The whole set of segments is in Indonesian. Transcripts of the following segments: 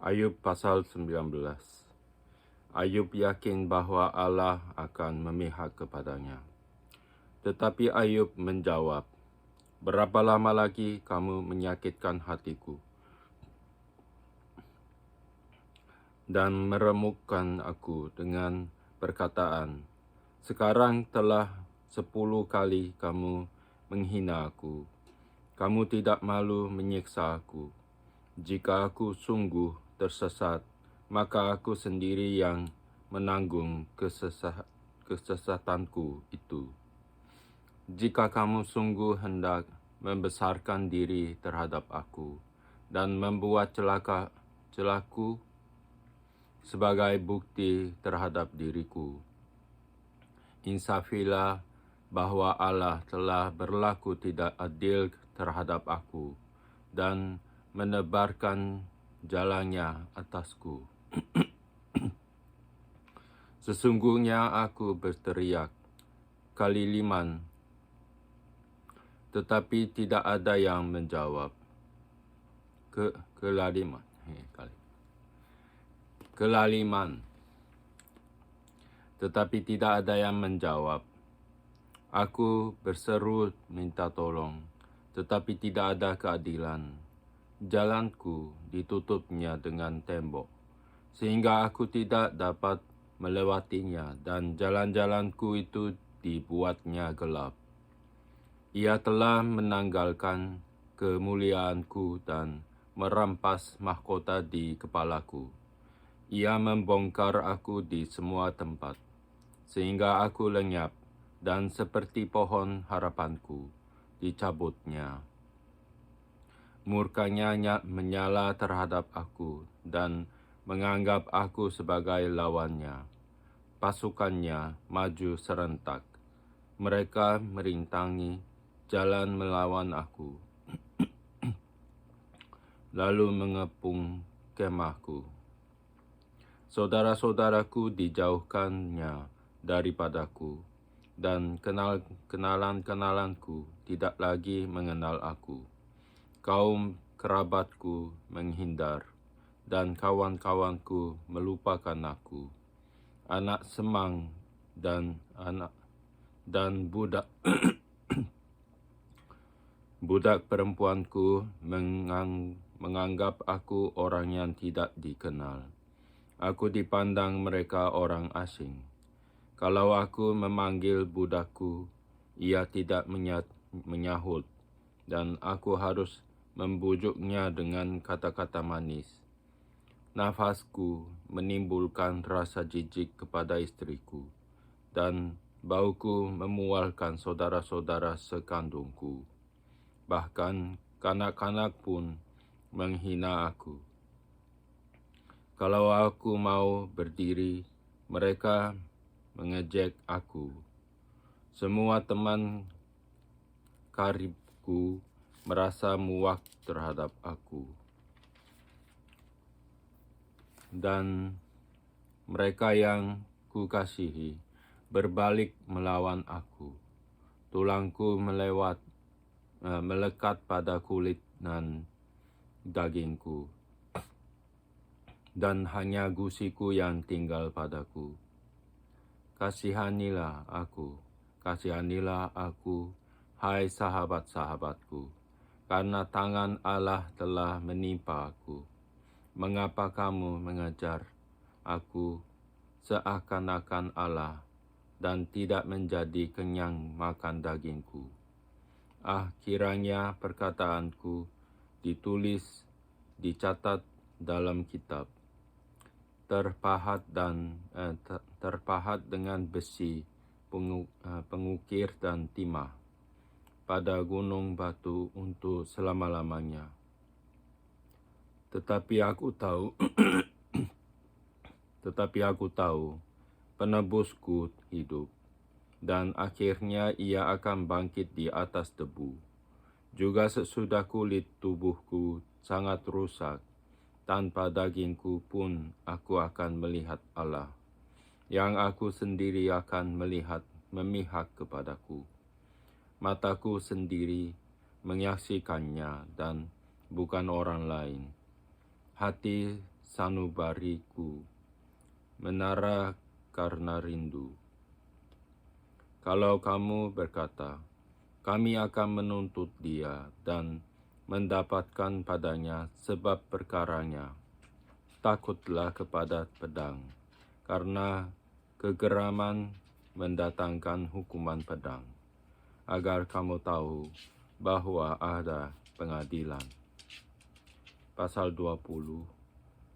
Ayub pasal 19. Ayub yakin bahwa Allah akan memihak kepadanya. Tetapi Ayub menjawab, "Berapa lama lagi kamu menyakitkan hatiku dan meremukkan aku dengan perkataan, sekarang telah 10 kali kamu menghina aku. Kamu tidak malu menyiksa aku. Jika aku sungguh tersesat, maka aku sendiri yang menanggung kesesatanku itu. Jika kamu sungguh hendak membesarkan diri terhadap aku dan membuat celaku sebagai bukti terhadap diriku, insafilah bahwa Allah telah berlaku tidak adil terhadap aku dan menebarkan jalannya atasku. Sesungguhnya aku berteriak kali 5, tetapi tidak ada yang menjawab. Kelaliman, tetapi tidak ada yang menjawab. Aku berseru minta tolong, tetapi tidak ada keadilan. Jalanku ditutupnya dengan tembok, sehingga aku tidak dapat melewatinya, dan jalan-jalanku itu dibuatnya gelap. Ia telah menanggalkan kemuliaanku dan merampas mahkota di kepalaku. Ia membongkar aku di semua tempat, sehingga aku lenyap, dan seperti pohon harapanku dicabutnya. Murkanya menyala terhadap aku dan menganggap aku sebagai lawannya. Pasukannya maju serentak. Mereka merintangi jalan melawan aku, lalu mengepung kemahku. Saudara-saudaraku dijauhkannya daripadaku, dan kenalan-kenalanku tidak lagi mengenal aku. Kaum kerabatku menghindar, dan kawan-kawanku melupakan aku. Anak semang dan budak perempuanku menganggap aku orang yang tidak dikenal. Aku dipandang mereka orang asing. Kalau aku memanggil budakku, ia tidak menyahut, dan aku harus membujuknya dengan kata-kata manis. Nafasku menimbulkan rasa jijik kepada istriku, dan bauku memualkan saudara-saudara sekandungku. Bahkan kanak-kanak pun menghina aku. Kalau aku mau berdiri, mereka mengejek aku. Semua teman karibku merasa muak terhadap aku, dan mereka yang kukasihi berbalik melawan aku. Tulangku melekat pada kulit dan dagingku, dan hanya gusiku yang tinggal padaku. Kasihanilah aku, hai sahabat-sahabatku, karena tangan Allah telah menimpa aku. Mengapa kamu mengejar aku seakan-akan Allah dan tidak menjadi kenyang makan dagingku? Kiranya perkataanku dicatat dalam kitab, terpahat dengan besi pengukir dan timah pada gunung batu untuk selama-lamanya. Tetapi aku tahu penebusku hidup, dan akhirnya ia akan bangkit di atas debu. Juga sesudah kulit tubuhku sangat rusak, tanpa dagingku pun aku akan melihat Allah, yang aku sendiri akan memihak kepadaku. Mataku sendiri menyaksikannya dan bukan orang lain. Hati sanubariku, menara karena rindu. Kalau kamu berkata, kami akan menuntut dia dan mendapatkan padanya sebab perkaranya, takutlah kepada pedang, karena kegeraman mendatangkan hukuman pedang, agar kamu tahu bahwa ada pengadilan. Pasal 20,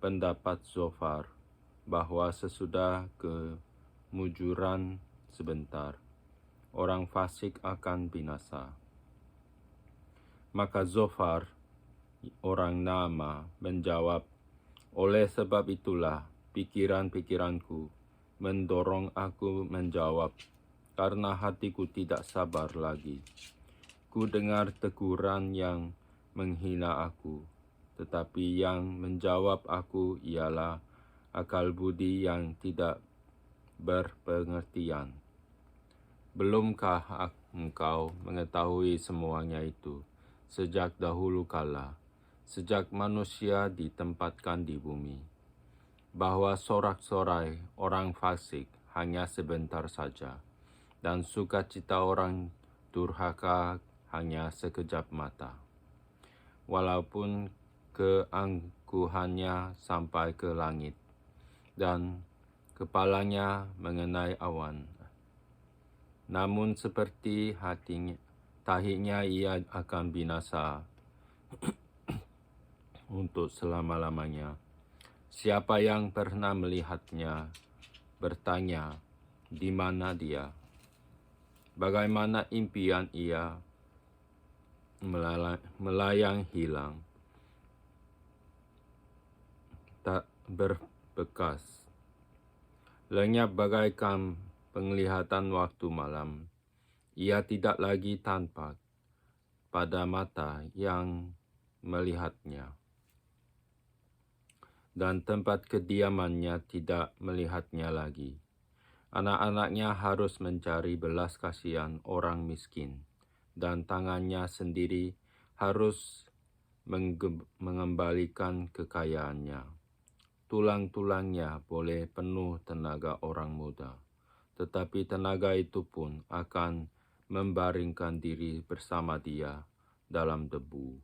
pendapat Zofar bahwa sesudah kemujuran sebentar, orang fasik akan binasa. Maka Zofar, orang Naama, menjawab, oleh sebab itulah pikiran-pikiranku mendorong aku menjawab, karena hatiku tidak sabar lagi. Ku dengar teguran yang menghina aku, tetapi yang menjawab aku ialah akal budi yang tidak berpengertian. Belumkah engkau mengetahui semuanya itu sejak dahulu kala, sejak manusia ditempatkan di bumi, bahwa sorak-sorai orang fasik hanya sebentar saja, dan sukacita orang durhaka hanya sekejap mata. Walaupun keangkuhannya sampai ke langit, dan kepalanya mengenai awan, namun seperti tahinya ia akan binasa untuk selama-lamanya. Siapa yang pernah melihatnya bertanya, di mana dia? Bagaimana impian ia melayang hilang, tak berbekas, lenyap bagaikan penglihatan waktu malam. Ia tidak lagi tampak pada mata yang melihatnya, dan tempat kediamannya tidak melihatnya lagi. Anak-anaknya harus mencari belas kasihan orang miskin, dan tangannya sendiri harus mengembalikan kekayaannya. Tulang-tulangnya boleh penuh tenaga orang muda, tetapi tenaga itu pun akan membaringkan diri bersama dia dalam debu.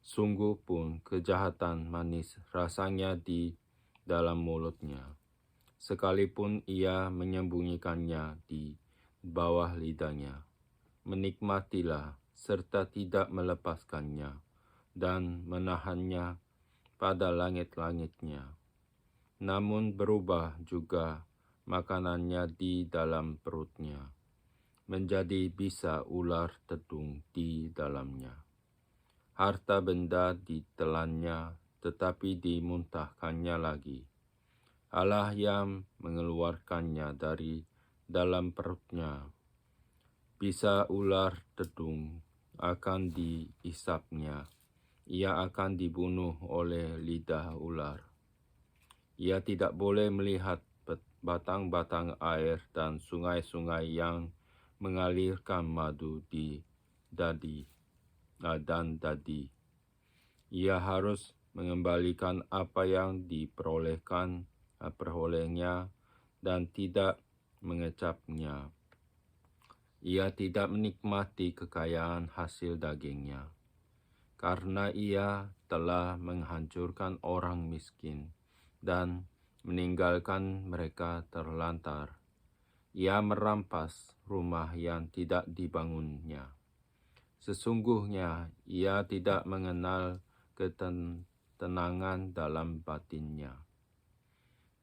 Sungguh pun kejahatan manis rasanya di dalam mulutnya, sekalipun ia menyembunyikannya di bawah lidahnya. Menikmatilah serta tidak melepaskannya, dan menahannya pada langit-langitnya. Namun berubah juga makanannya di dalam perutnya, menjadi bisa ular tedung di dalamnya. Harta benda ditelannya, tetapi dimuntahkannya lagi. Allah yang mengeluarkannya dari dalam perutnya, bisa ular tedung akan diisapnya. Ia akan dibunuh oleh lidah ular. Ia tidak boleh melihat batang-batang air dan sungai-sungai yang mengalirkan madu dan dadi. Ia harus mengembalikan apa yang perolehnya dan tidak mengecapnya. Ia tidak menikmati kekayaan hasil dagingnya, karena ia telah menghancurkan orang miskin dan meninggalkan mereka terlantar. Ia merampas rumah yang tidak dibangunnya. Sesungguhnya ia tidak mengenal ketenangan dalam batinnya,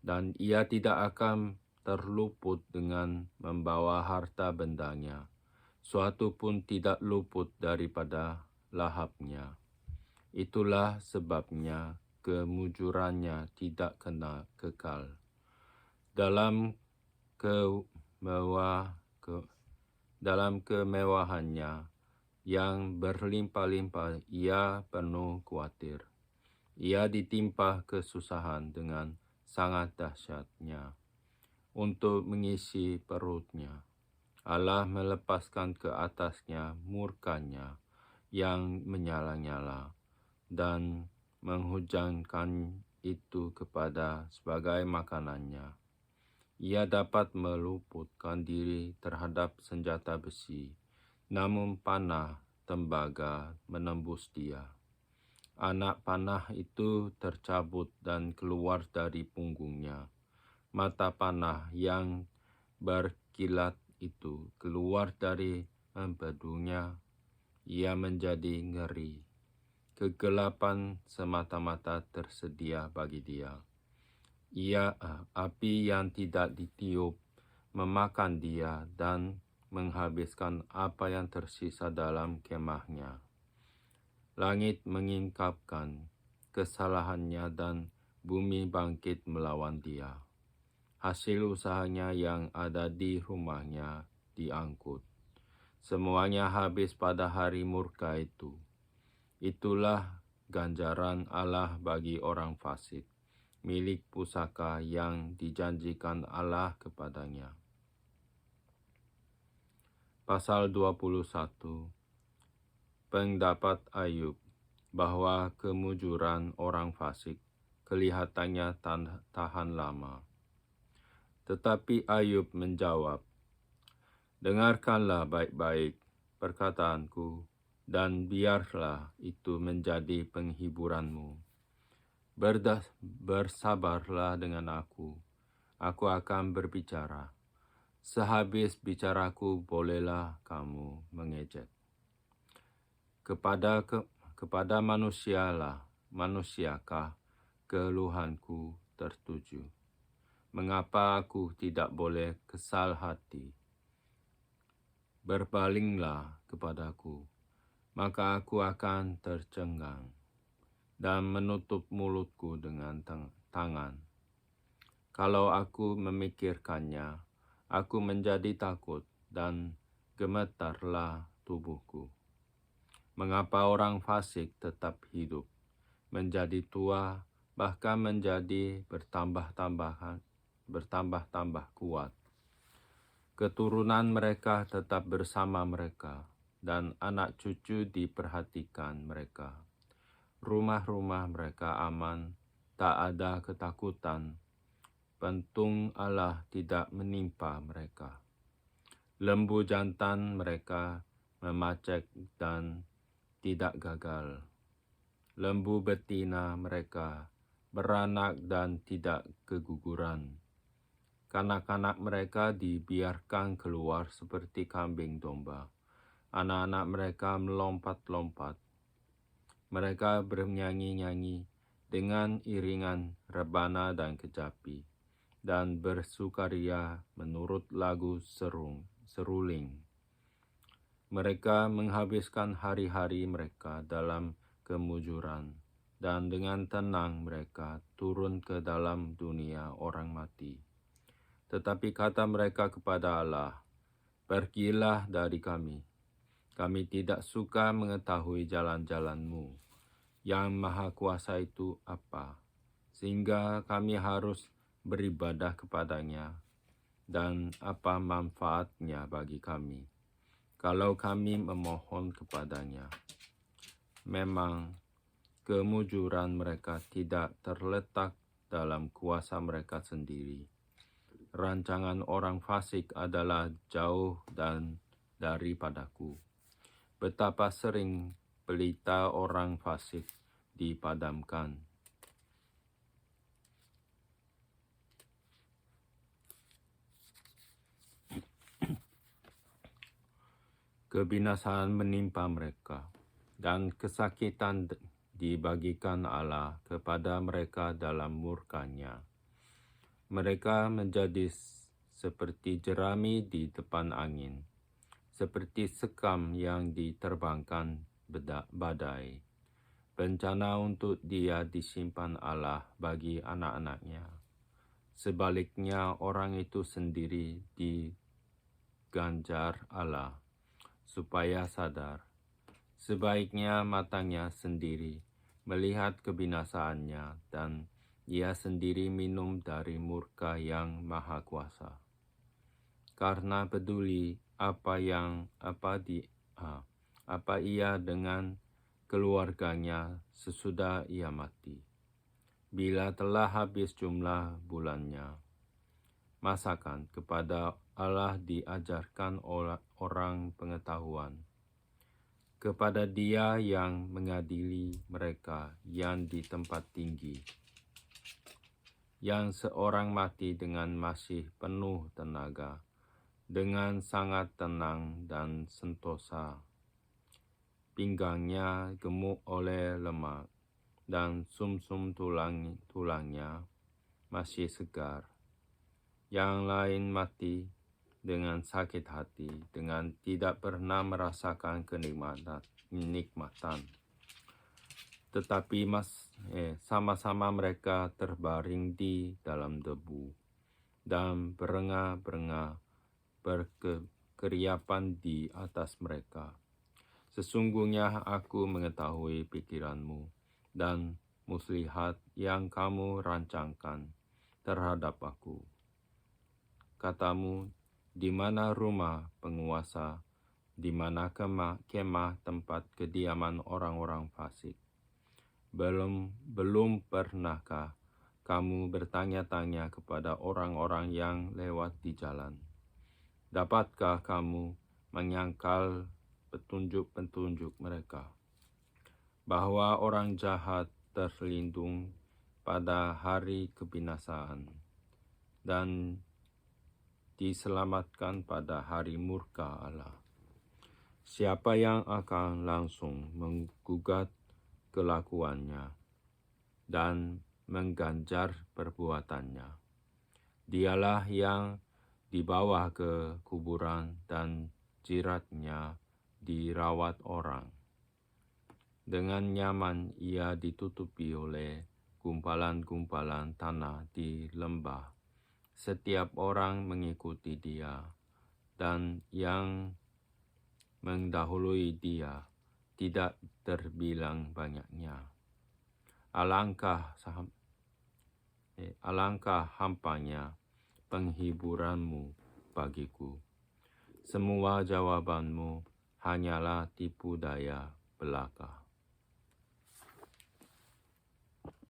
dan ia tidak akan terluput dengan membawa harta bendanya. Suatu pun tidak luput daripada lahapnya. Itulah sebabnya kemujurannya tidak kekal. Dalam kemewahannya yang berlimpah-limpah ia penuh khawatir. Ia ditimpa kesusahan dengan sangat dahsyatnya untuk mengisi perutnya. Allah melepaskan ke atasnya murkanya yang menyala-nyala dan menghujamkan itu kepada sebagai makanannya. Ia dapat meluputkan diri terhadap senjata besi, namun panah tembaga menembus dia. Anak panah itu tercabut dan keluar dari punggungnya. Mata panah yang berkilat itu keluar dari empedunya. Ia menjadi ngeri. Kegelapan semata-mata tersedia bagi dia. Api yang tidak ditiup memakan dia dan menghabiskan apa yang tersisa dalam kemahnya. Langit mengingkapkan kesalahannya dan bumi bangkit melawan dia. Hasil usahanya yang ada di rumahnya diangkut. Semuanya habis pada hari murka itu. Itulah ganjaran Allah bagi orang fasik, milik pusaka yang dijanjikan Allah kepadanya. Pasal 21. Pendapat Ayub bahwa kemujuran orang fasik kelihatannya tahan lama. Tetapi Ayub menjawab, "Dengarkanlah baik-baik perkataanku, dan biarlah itu menjadi penghiburanmu. Bersabarlah dengan aku akan berbicara. Sehabis bicaraku bolehlah kamu mengejek. Kepada manusiakah keluhanku tertuju? Mengapa aku tidak boleh kesal hati? Berpalinglah kepadaku, maka aku akan tercengang dan menutup mulutku dengan tangan. Kalau aku memikirkannya, aku menjadi takut dan gemetarlah tubuhku. Mengapa orang fasik tetap hidup, menjadi tua, bahkan menjadi bertambah-tambah kuat? Keturunan mereka tetap bersama mereka, dan anak cucu diperhatikan mereka. Rumah-rumah mereka aman, tak ada ketakutan. Pentung Allah tidak menimpa mereka. Lembu jantan mereka memacek dan tidak gagal. Lembu betina mereka beranak dan tidak keguguran. Kanak-kanak mereka dibiarkan keluar seperti kambing domba. Anak-anak mereka melompat-lompat. Mereka bernyanyi-nyanyi dengan iringan rebana dan kecapi, dan bersukaria menurut lagu seruling. Mereka menghabiskan hari-hari mereka dalam kemujuran, dan dengan tenang mereka turun ke dalam dunia orang mati. Tetapi kata mereka kepada Allah, "Pergilah dari kami. Kami tidak suka mengetahui jalan-jalan-Mu yang Maha Kuasa itu apa, sehingga kami harus beribadah kepadanya, dan apa manfaatnya bagi kami kalau kami memohon kepadanya." Memang kemujuran mereka tidak terletak dalam kuasa mereka sendiri. Rancangan orang fasik adalah jauh dan daripadaku. Betapa sering pelita orang fasik dipadamkan. Kebinasaan menimpa mereka, dan kesakitan dibagikan Allah kepada mereka dalam murka-Nya. Mereka menjadi seperti jerami di depan angin, seperti sekam yang diterbangkan badai. Bencana untuk dia disimpan Allah bagi anak-anaknya. Sebaliknya orang itu sendiri diganjar Allah, supaya sadar. Sebaiknya matanya sendiri melihat kebinasaannya, dan ia sendiri minum dari murka yang maha kuasa. Karena peduli apa ia dengan keluarganya sesudah ia mati. Bila telah habis jumlah bulannya, masakan kepada Allah diajarkan orang pengetahuan, kepada Dia yang mengadili mereka yang di tempat tinggi, yang seorang mati dengan masih penuh tenaga, dengan sangat tenang dan sentosa. Pinggangnya gemuk oleh lemak, dan sumsum tulangnya masih segar. Yang lain mati dengan sakit hati, dengan tidak pernah merasakan kenikmatan. Tetapi sama-sama mereka terbaring di dalam debu, dan berengah-berengah berkeriapan di atas mereka. Sesungguhnya aku mengetahui pikiranmu dan muslihat yang kamu rancangkan terhadap aku. Katamu, di mana rumah penguasa, di mana kemah tempat kediaman orang-orang fasik. Belum pernahkah kamu bertanya-tanya kepada orang-orang yang lewat di jalan? Dapatkah kamu menyangkal petunjuk-petunjuk mereka, bahwa orang jahat terlindung pada hari kebinasaan dan diselamatkan pada hari murka Allah? Siapa yang akan langsung menggugat kelakuannya dan mengganjar perbuatannya? Dialah yang dibawa ke kuburan dan jiratnya dirawat orang. Dengan nyaman ia ditutupi oleh gumpalan-gumpalan tanah di lembah. Setiap orang mengikuti dia, dan yang mendahului dia tidak terbilang banyaknya. Alangkah hampanya penghiburanmu bagiku. Semua jawabanmu hanyalah tipu daya belaka.